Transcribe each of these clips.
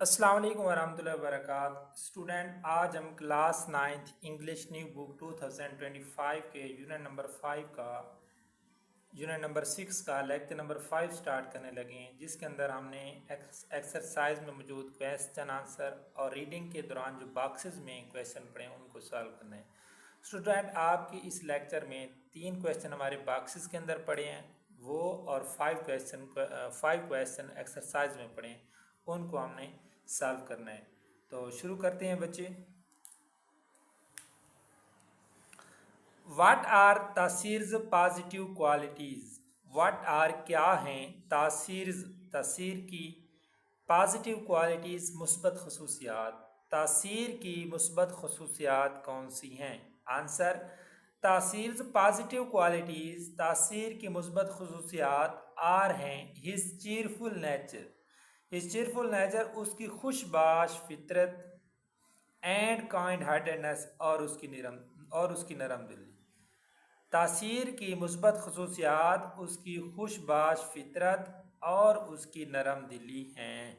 السلام علیکم ورحمۃ اللہ وبرکاتہ اسٹوڈنٹ، آج ہم کلاس 9 انگلش نیو بک 2025 کے یونٹ نمبر 6 کا لیکچر نمبر 5 سٹارٹ کرنے لگے ہیں، جس کے اندر ہم نے ایکسرسائز میں موجود کویسچن آنسر اور ریڈنگ کے دوران جو باکسز میں کویسچن پڑے ہیں ان کو سالو کرنا ہے۔ اسٹوڈنٹ، آپ کی اس لیکچر میں 3 کویسچن ہمارے باکسز کے اندر پڑے ہیں، وہ اور 5 کویسچن ایکسرسائز میں پڑے ہیں، ان کو ہم نے سالو کرنا ہے۔ تو شروع کرتے ہیں بچے۔ What are Taseer's positive qualities? What are کیا ہیں تاثیر کی پازیٹیو کوالٹیز مثبت خصوصیات؟ تاثیر کی مثبت خصوصیات کون سی ہیں؟ آنسر: تاثیرز پازیٹیو کوالٹیز، تاثیر کی مثبت خصوصیات آر ہیں his cheerful nature, his cheerful nature اس کی خوش باش فطرت، اینڈ کائنڈ ہارٹedness اور اس کی نرم دلی۔ تاثیر کی مثبت خصوصیات اس کی خوش باش فطرت اور اس کی نرم دلی ہیں۔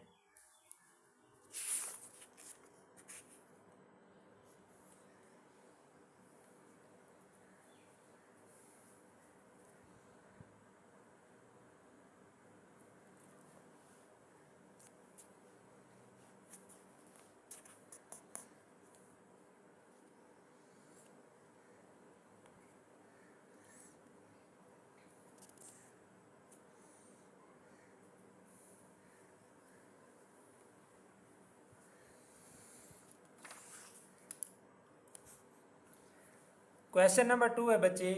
کویسچن نمبر 2 ہے بچے،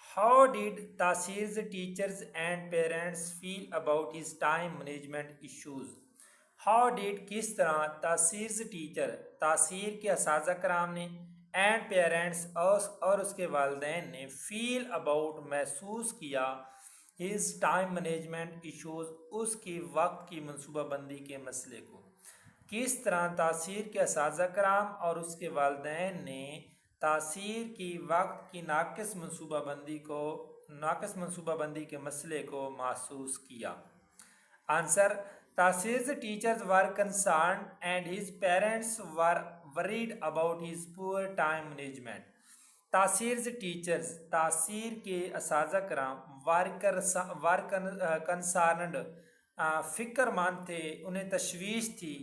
how did Taseer's teachers and parents feel about his time management issues? How did کس طرح تاثیرز ٹیچر تاثیر کے اساتذہ کرام نے، اینڈ پیرنٹس اور اس کے والدین نے، فیل اباؤٹ محسوس کیا، ہز ٹائم مینجمنٹ ایشوز اس کی وقت کی منصوبہ بندی کے مسئلے کو؟ کس طرح تاثیر کے اساتذہ کرام اور اس کے والدین نے تاثیر کی وقت کی ناقص منصوبہ بندی کے مسئلے کو محسوس کیا؟ آنسر: تاثیر's teachers were concerned and his parents were worried about his poor time management. تاثیر's teachers تاثیر کے اساتذہ کرام concerned فکر مند تھے، انہیں تشویش تھی،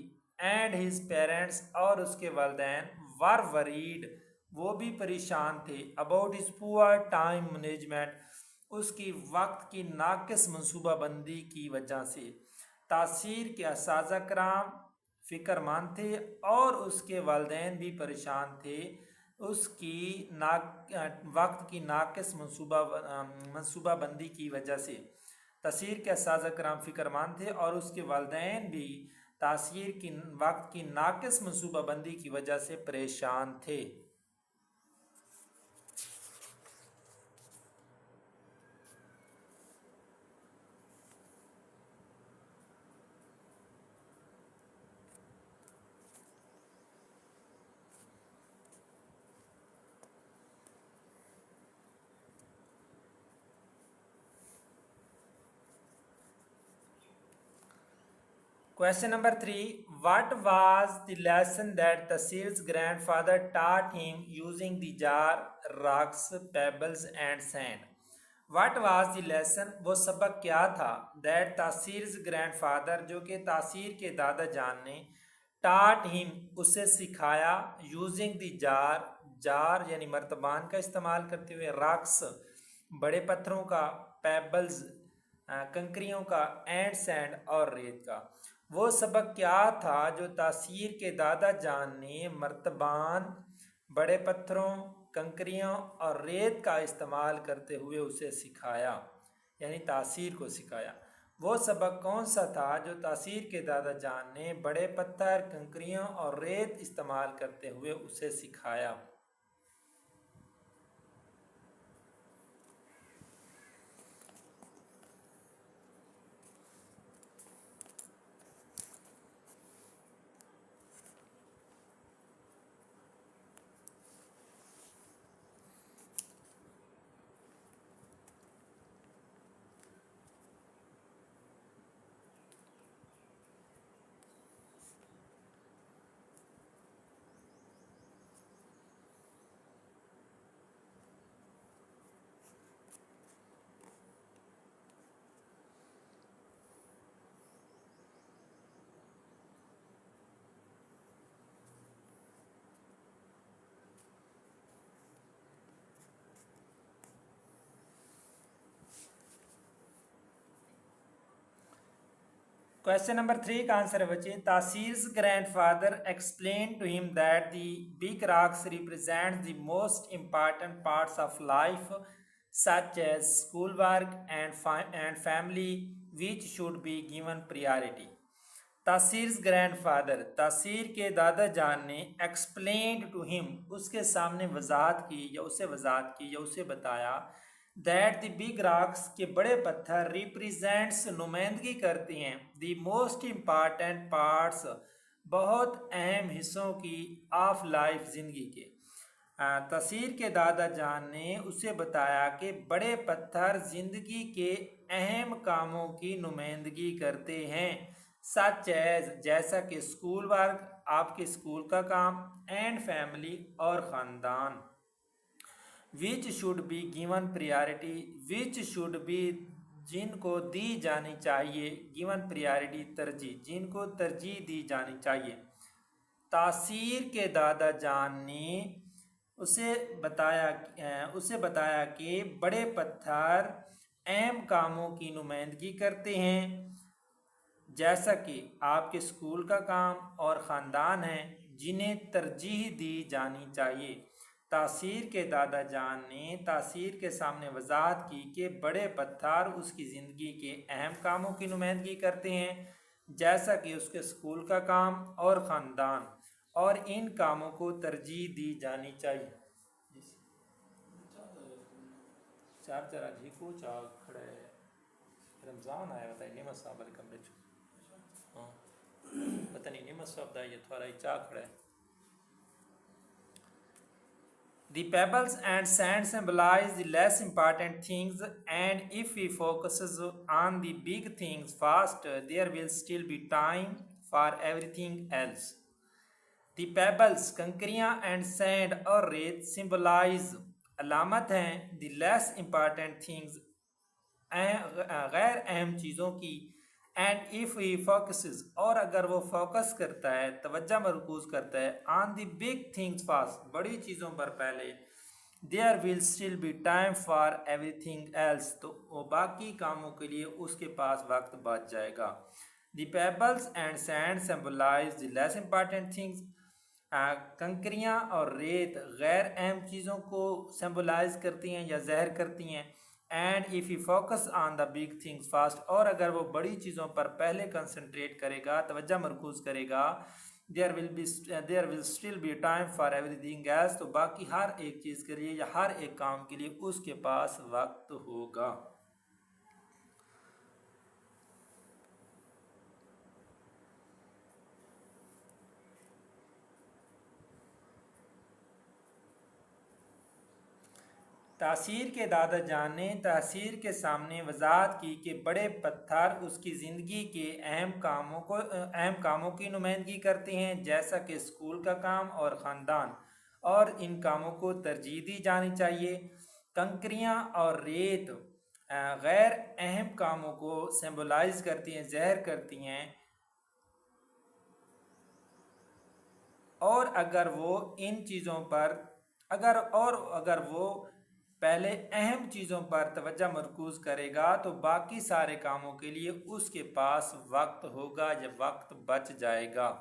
and his parents اور اس کے والدین were worried وہ بھی پریشان تھے، about his poor time management اس کی وقت کی ناقص منصوبہ بندی کی وجہ سے۔ تاثیر کے اساتذہ کرام فکر مند تھے اور اس کے والدین بھی پریشان تھے اس کی وقت کی ناقص منصوبہ بندی کی وجہ سے۔ تاثیر کے اساتذہ کرام فکر مند تھے اور اس کے والدین بھی تاثیر کی وقت کی ناقص منصوبہ بندی کی وجہ سے پریشان تھے۔ Question number 3. What was the lesson that Tasir's grandfather taught him using the jar, rocks, pebbles and sand? What was the lesson? وہ سبق کیا تھا؟ That Tasir's grandfather جو کہ تاثیر کے دادا جان نے taught him اسے سکھایا using the jar یعنی مرتبان کا استعمال کرتے ہوئے، rocks بڑے پتھروں کا، pebbles کنکریوں کا، اینڈ سینڈ اور ریت کا۔ وہ سبق کیا تھا جو تاثیر کے دادا جان نے مرتبان، بڑے پتھروں، کنکریوں اور ریت کا استعمال کرتے ہوئے اسے سکھایا، یعنی تاثیر کو سکھایا۔ وہ سبق کون سا تھا جو تاثیر کے دادا جان نے بڑے پتھر، کنکریوں اور ریت استعمال کرتے ہوئے اسے سکھایا؟ Question number 3 کا آنسر ہے بچے تاثیر's grandfather explained to him that the big rocks represent the most important parts of life such as schoolwork and family which should be given priority. تاثیر's grandfather تاثیر کے دادا جان نے explained to him اس کے سامنے وضاحت کی یا اسے بتایا that the big rocks کے بڑے پتھر represents نمائندگی کرتے ہیں the most important parts بہت اہم حصوں کی of life زندگی کے تاثیر کے دادا جان نے اسے بتایا کہ بڑے پتھر زندگی کے اہم کاموں کی نمائندگی کرتے ہیں سچ ایز جیسا کہ اسکول ورک آپ کے اسکول کا کام اینڈ فیملی اور خاندان which should be given priority which should be جن کو دی جانی چاہیے گیون پریارٹی ترجیح جن کو ترجیح دی جانی چاہیے تاثیر کے دادا جان نے اسے بتایا کہ بڑے پتھر اہم کاموں کی نمائندگی کرتے ہیں جیسا کہ آپ کے اسکول کا کام اور خاندان ہیں جنہیں ترجیح دی جانی چاہیے تاثیر کے دادا جان نے تاثیر کے سامنے وضاحت کی کہ بڑے پتھر اس کی زندگی کے اہم کاموں کی نمائندگی کرتے ہیں جیسا کہ اس کے اسکول کا کام اور خاندان اور ان کاموں کو ترجیح دی جانی چاہیے چار جی کو چاہ کھڑے رمضان آیا بتائیے نعمت صاحب علیہ کمرے ہاں پتہ نہیں نعمت صاحب دا یہ تھوڑا ہی چاہ کھڑا ہے The pebbles and sand symbolize the less important things, and if we focus on the big things first, there will still be time for everything else. The pebbles, کنکریاں and sand اور ریت symbolize علامت ہیں the less important things غیر اہم چیزوں کی and if he focuses اور اگر وہ فوکس کرتا ہے توجہ مرکوز کرتا ہے on the big things first بڑی چیزوں پر پہلے there will still be time for everything else تو باقی کاموں کے لیے اس کے پاس وقت بچ جائے گا the pebbles and sand symbolize the less important things کنکریاں اور ریت غیر اہم چیزوں کو سمبلائز کرتی ہیں یا ظاہر کرتی ہیں and if he focus on the big things first اور اگر وہ بڑی چیزوں پر پہلے کنسنٹریٹ کرے گا توجہ مرکوز کرے گا there will still be time for everything else تو باقی ہر ایک چیز کے لیے یا ہر ایک کام کے لیے اس کے پاس وقت ہوگا تاثیر کے دادا جان نے تاثیر کے سامنے وضاحت کی کہ بڑے پتھر اس کی زندگی کے اہم کاموں کی نمائندگی کرتے ہیں جیسا کہ اسکول کا کام اور خاندان اور ان کاموں کو ترجیح دی جانی چاہیے کنکریاں اور ریت غیر اہم کاموں کو سمبلائز کرتی ہیں ظاہر کرتی ہیں اور اگر وہ ان چیزوں پر اگر وہ پہلے اہم چیزوں پر توجہ مرکوز کرے گا تو باقی سارے کاموں کے لیے اس کے پاس وقت ہوگا یا وقت بچ جائے گا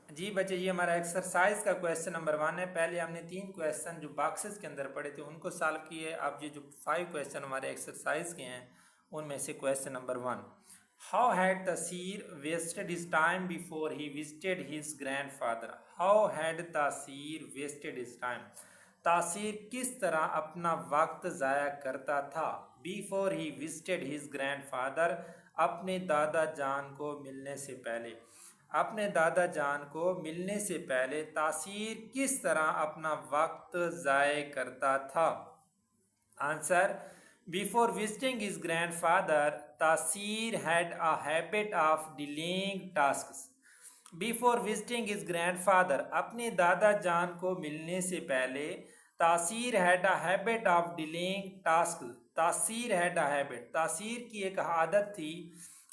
جی بچے یہ ہمارا ایکسرسائز کا کویسچن نمبر 1 ہے پہلے ہم نے 3 کویسچن جو باکسز کے اندر پڑے تھے ان کو سالو کیے اب یہ جو 5 کویسچن ہمارے ایکسرسائز کے ہیں ان میں سے question number 1 How had Tasir wasted his time before he visited his grandfather? How had Tasir wasted his time? تاثیر کس طرح اپنا وقت ضائع کرتا تھا before he visited his grandfather اپنے دادا جان کو ملنے سے پہلے اپنے دادا جان کو ملنے سے پہلے تاثیر کس طرح اپنا وقت ضائع کرتا تھا answer Before visiting his grandfather, Tasir had a habit of delaying tasks. Before visiting his grandfather, اپنے دادا جان کو ملنے سے پہلے تاثیر had a habit of delaying tasks. تاثیر had a habit. تاثیر کی ایک عادت تھی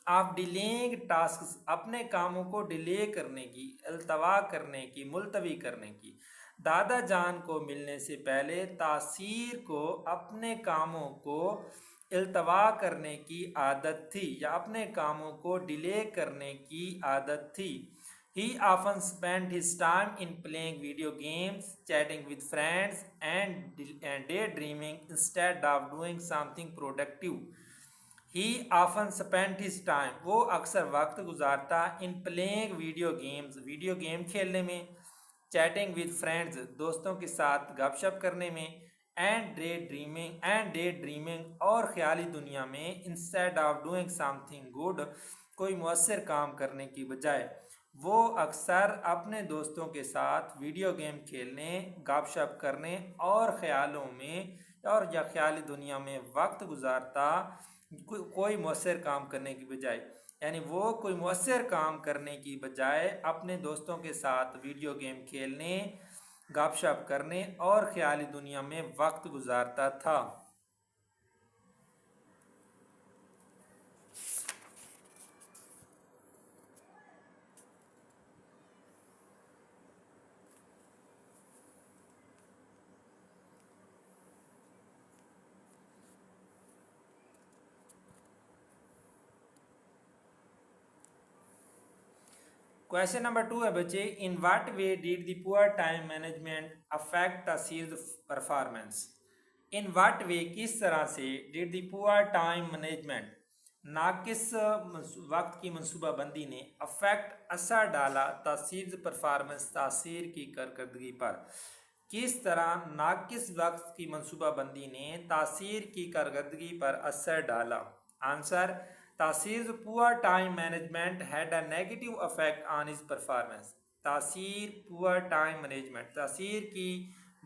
آف ڈیلینگ ٹاسکس اپنے کاموں کو ڈیلے کرنے کی، التوا کرنے کی، ملتوی کرنے کی۔ دادا جان کو ملنے سے پہلے تاثیر کو اپنے کاموں کو التوا کرنے کی عادت تھی یا اپنے کاموں کو ڈیلے کرنے کی عادت تھی۔ He often spent his time in playing video games, chatting with friends, and daydreaming instead of doing something productive. He often spent his time. وہ اکثر وقت گزارتا in playing video games. Video game کھیلنے میں. Chatting with friends. دوستوں کے ساتھ گپ شپ کرنے میں. And daydreaming. اور خیالی دنیا میں. Instead of doing something good. کوئی مؤثر کام کرنے کی بجائے. وہ اکثر اپنے دوستوں کے ساتھ ویڈیو گیم کھیلنے، گپ شپ کرنے اور خیالوں میں یا خیالی دنیا میں وقت گزارتا کوئی مؤثر کام کرنے کی بجائے، یعنی وہ کوئی مؤثر کام کرنے کی بجائے اپنے دوستوں کے ساتھ ویڈیو گیم کھیلنے، گپ شپ کرنے اور خیالی دنیا میں وقت گزارتا تھا۔ کویشچن نمبر 2 ہے بچے، ان واٹ وے ڈیڈ دی پور ٹائم مینجمنٹ افیکٹ تاثیر پرفارمنس؟ ان واٹ وے کس طرح سے ڈیڈ دی پور ٹائم مینجمنٹ ناقص وقت کی منصوبہ بندی نے افیکٹ اثر ڈالا تاثیر پرفارمنس تاثیر کی کارکردگی پر؟ کس طرح ناقص وقت کی منصوبہ بندی نے تاثیر کی کارکردگی پر اثر ڈالا؟ Answer: Taseer poor time management had a negative effect on his performance. Taseer poor time management تاثیر کی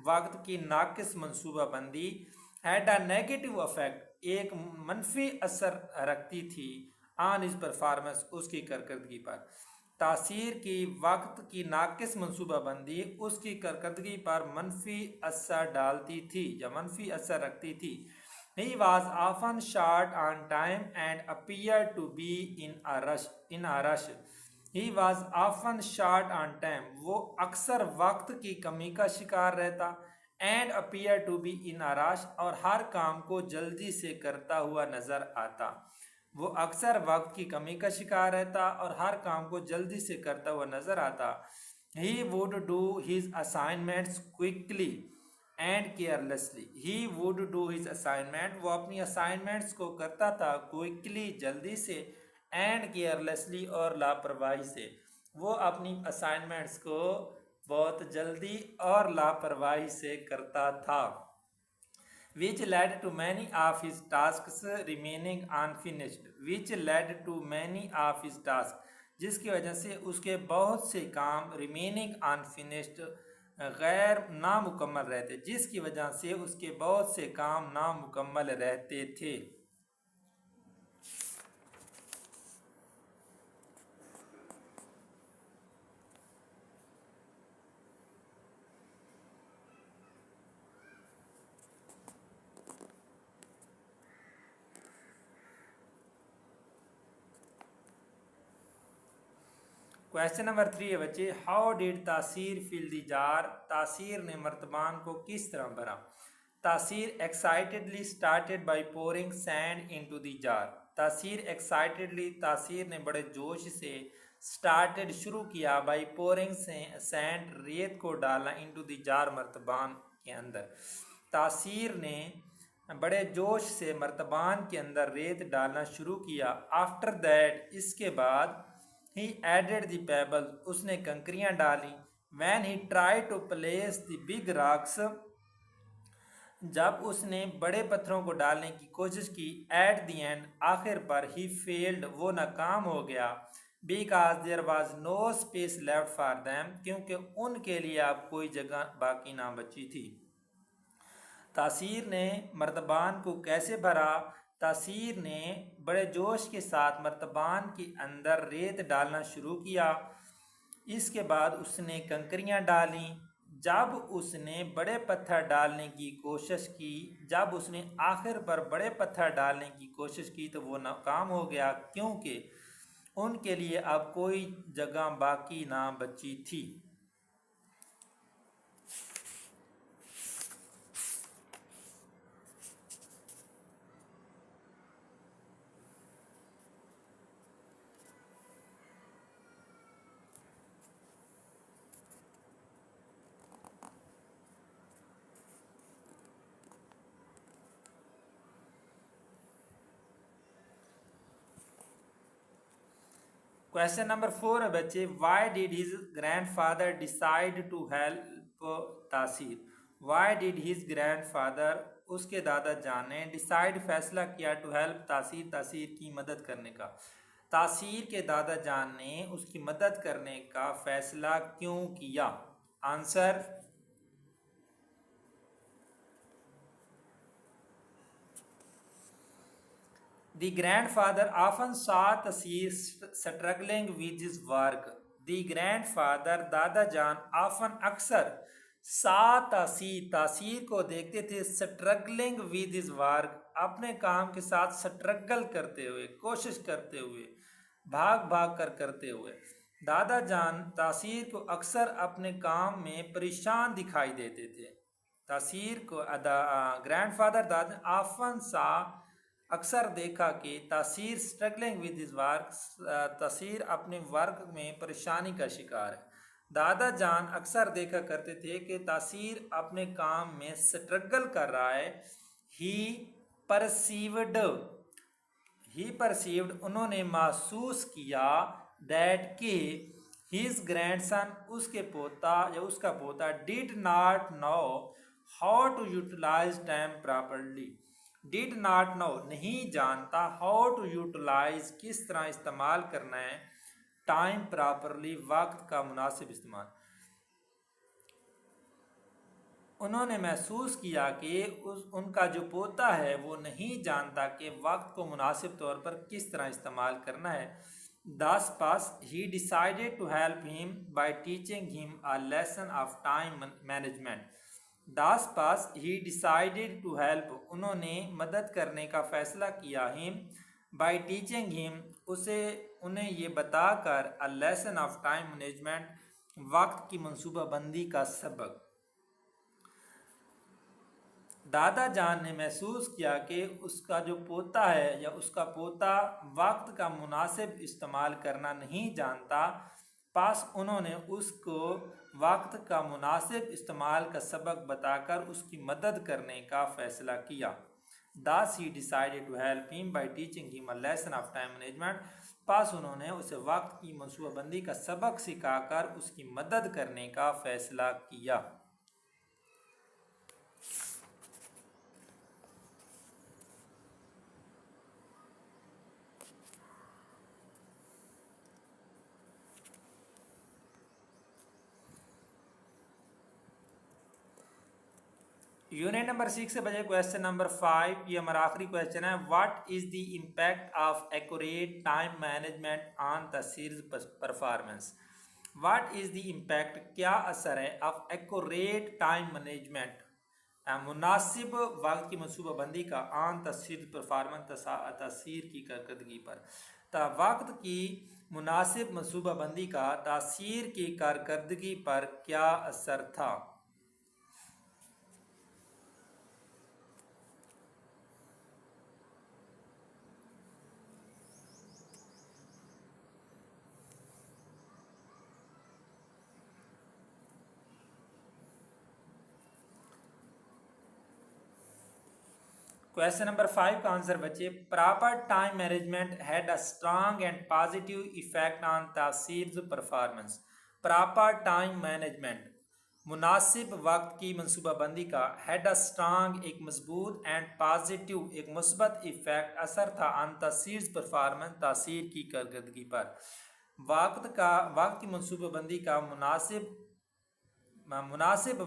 وقت کی ناقص منصوبہ بندی ہیڈ اے نیگیٹو افیکٹ ایک منفی اثر رکھتی تھی آن ہز پرفارمنس اس کی کارکردگی پر۔ تاثیر کی وقت کی ناقص منصوبہ بندی اس کی کارکردگی پر منفی اثر ڈالتی تھی یا منفی اثر رکھتی تھی۔ He was often short on time and appeared to be in a rush. He was often short on time. وہ اکثر وقت کی کمی کا شکار رہتا and appeared to be in a rush اور ہر کام کو جلدی سے کرتا ہوا نظر آتا۔ وہ اکثر وقت کی کمی کا شکار رہتا اور ہر کام کو جلدی سے کرتا ہوا نظر آتا۔ He would do his assignments quickly and carelessly. He would do his assignment وہ اپنی اسائنمنٹس کو کرتا تھا کوئکلی جلدی سے، اینڈ کیئرلیسلی اور لاپرواہی سے. وہ اپنی اسائنمنٹس کو بہت جلدی اور لاپرواہی سے کرتا تھا. which led to many of his tasks remaining unfinished. which led to many of his tasks جس کی وجہ سے اس کے بہت سے کام remaining unfinished غیر نامکمل رہتے، جس کی وجہ سے اس کے بہت سے کام نامکمل رہتے تھے۔ کویشچن نمبر 3 ہے بچے، ہاؤ ڈیڈ تاثیر فل دی جار؟ تاثیر نے مرتبان کو کس طرح بھرا؟ Taseer excitedly started by pouring sand into the jar. Taseer ایکسائٹڈلی تاثیر نے بڑے جوش سے اسٹارٹیڈ شروع کیا بائی پورنگ سینڈ ریت کو ڈالا انٹو دی جار مرتبان کے اندر. تاثیر نے بڑے جوش سے مرتبان کے اندر ریت ڈالنا شروع کیا. آفٹر دیٹ اس کے بعد he added the pebbles اس نے کنکریاں ڈالی. when he tried to place the big rocks جب اس نے بڑے پتھروں کو ڈالنے کی کوشش کی. at the end آخر پر he failed وہ ناکام ہو گیا. because there was no space left for them کیونکہ ان کے لیے اب کوئی جگہ باقی نہ بچی تھی. تاثیر نے مرتبان کو کیسے بھرا؟ تاثیر نے بڑے جوش کے ساتھ مرتبان کے اندر ریت ڈالنا شروع کیا. اس کے بعد اس نے کنکریاں ڈالیں. جب اس نے بڑے پتھر ڈالنے کی کوشش کی، جب اس نے آخر پر بڑے پتھر ڈالنے کی کوشش کی تو وہ ناکام ہو گیا، کیونکہ ان کے لیے اب کوئی جگہ باقی نہ بچی تھی۔ کویشچن نمبر 4 ہے بچے، why did his grandfather decide to help Taseer? Why did his grandfather, اس کے دادا جان نے ڈیسائیڈ فیصلہ کیا ٹو ہیلپ تاثیر، تاثیر کی مدد کرنے کا۔ تاثیر کے دادا جان نے اس کی مدد کرنے کا فیصلہ کیوں کیا؟ Answer The grandfather often saw Tasir struggling with his work. The grandfather دادا جان often اکثر saw تاثیر کو دیکھتے تھے struggling with his work اپنے کام کے ساتھ سٹرگل کرتے ہوئے، کوشش کرتے ہوئے، بھاگ کر کرتے ہوئے۔ دادا جان تاثیر کو اکثر اپنے کام میں پریشان دکھائی دیتے تھے۔ تاثیر کو گرینڈ فادر دادا آفن سا اکثر دیکھا کہ تاثیر اسٹرگلنگ ود ہز ورک، تاثیر اپنے ورک میں پریشانی کا شکار ہے۔ دادا جان اکثر دیکھا کرتے تھے کہ تاثیر اپنے کام میں سٹرگل کر رہا ہے۔ ہی پرسیوڈ انہوں نے محسوس کیا دیٹ کہ ہز گرینڈ سن اس کے پوتا یا اس کا پوتا did not know how to utilise time properly, did not know نہیں جانتا، ہاؤ ٹو یوٹیلائز کس طرح استعمال کرنا ہے، ٹائم پراپرلی وقت کا مناسب استعمال۔ انہوں نے محسوس کیا کہ ان کا جو پوتا ہے وہ نہیں جانتا کہ وقت کو مناسب طور پر کس طرح استعمال کرنا ہے۔ Thus he decided to help him by teaching him a lesson of time management. Thus he decided to help انہوں نے مدد کرنے کا فیصلہ کیا him by teaching him انہیں یہ بتا کر a lesson of time management وقت کی منصوبہ بندی کا سبق۔ دادا جان نے محسوس کیا کہ اس کا جو پوتا ہے یا اس کا پوتا وقت کا مناسب استعمال کرنا نہیں جانتا، پس انہوں نے اس کو وقت کا مناسب استعمال کا سبق بتا کر اس کی مدد کرنے کا فیصلہ کیا۔ Thus he decided to help him by teaching him a lesson of time management. پس انہوں نے اسے وقت کی منصوبہ بندی کا سبق سکھا کر اس کی مدد کرنے کا فیصلہ کیا۔ یونٹ نمبر 6 سے بجے کویشچن نمبر 5، یہ ہمارا آخری کویشچن ہے، what is the impact of accurate time management on Taseer performance? What is the impact, کیا اثر ہے، آف ایکوریٹ ٹائم مینجمنٹ مناسب وقت کی منصوبہ بندی کا آن تاثیر پرفارمنس تاثیر کی کارکردگی پر۔ وقت کی مناسب منصوبہ بندی کا تاثیر کی کارکردگی پر کیا اثر تھا؟ کویشچن نمبر 5 کا آنسر بچے، proper time management had a strong and positive effect on Taseer performance. Proper time management مناسب وقت کی منصوبہ بندی کا ہیڈ اے اسٹرانگ ایک مضبوط اینڈ پازیٹیو ایک مثبت ایفیکٹ اثر تھا آن تاثیر پرفارمنس تاثیر کی کارکردگی پر۔ وقت کی منصوبہ بندی کا مناسب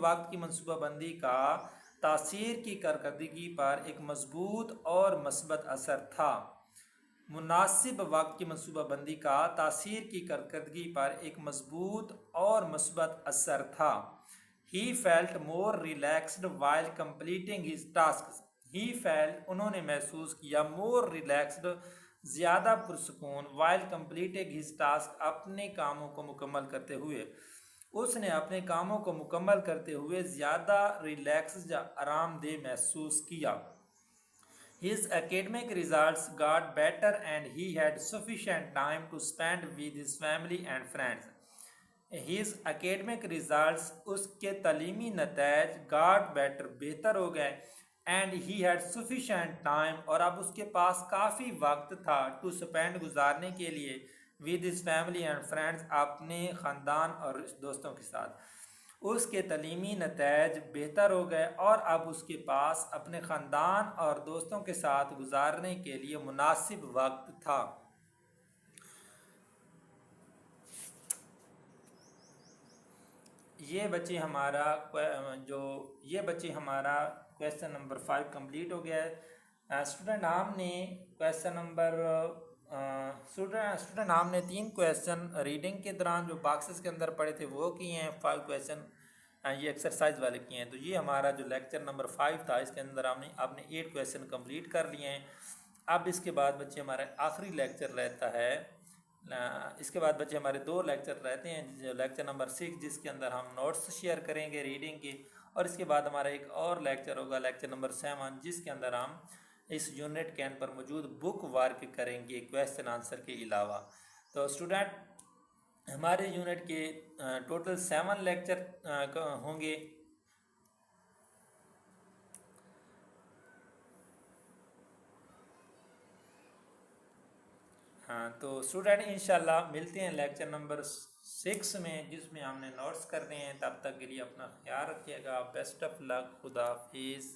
وقت کی منصوبہ بندی کا تاثیر کی کارکردگی پر ایک مضبوط اور مثبت اثر تھا۔ مناسب وقت کی منصوبہ بندی کا تاثیر کی کارکردگی پر ایک مضبوط اور مثبت اثر تھا۔ He felt more relaxed while completing his tasks. He felt انہوں نے محسوس کیا more relaxed زیادہ پرسکون while completing his task اپنے کاموں کو مکمل کرتے ہوئے. اس نے اپنے کاموں کو مکمل کرتے ہوئے زیادہ ریلیکس یا آرام دہ محسوس کیا. His academic results got better and he had sufficient time to spend with his family and friends. His academic results اس کے تعلیمی نتائج got better بہتر ہو گئے and he had sufficient time اور اب اس کے پاس کافی وقت تھا to spend گزارنے کے لیے with his family and friends اپنے خاندان اور دوستوں کے ساتھ. اس کے تعلیمی نتائج بہتر ہو گئے اور اب اس کے پاس اپنے خاندان اور دوستوں کے ساتھ گزارنے کے لیے مناسب وقت تھا. یہ بچے ہمارا کویسچن نمبر 5 کمپلیٹ ہو گیا ہے. اسٹوڈنٹ ہم نے اسٹوڈنٹ ہم نے 3 کویسچن ریڈنگ کے دوران جو باکسز کے اندر پڑے تھے وہ کیے ہیں. 5 کویسچن یہ ایکسرسائز والے کیے ہیں. تو یہ ہمارا جو لیکچر نمبر 5 تھا اس کے اندر آپ نے 8 کویسچن کمپلیٹ کر لیے ہیں. اب اس کے بعد بچے ہمارا آخری لیکچر رہتا ہے. اس کے بعد بچے ہمارے 2 لیکچر رہتے ہیں. جو لیکچر نمبر 6 جس کے اندر ہم نوٹس شیئر کریں گے ریڈنگ کے, اور اس کے بعد ہمارا ایک اور لیکچر ہوگا لیکچر نمبر 7 جس کے اندر ہم اس یونٹ کے پر موجود بک ورک کریں گے کویسچن آنسر کے علاوہ. تو اسٹوڈنٹ ہمارے یونٹ کے ٹوٹل 7 لیکچر ہوں گے. تو اسٹوڈنٹ انشاءاللہ ملتے ہیں لیکچر نمبر 6 میں جس میں ہم نے نوٹس کرنے ہیں. تب تک کے لیے اپنا خیال رکھیے گا. بیسٹ آف لک. خدا حافظ.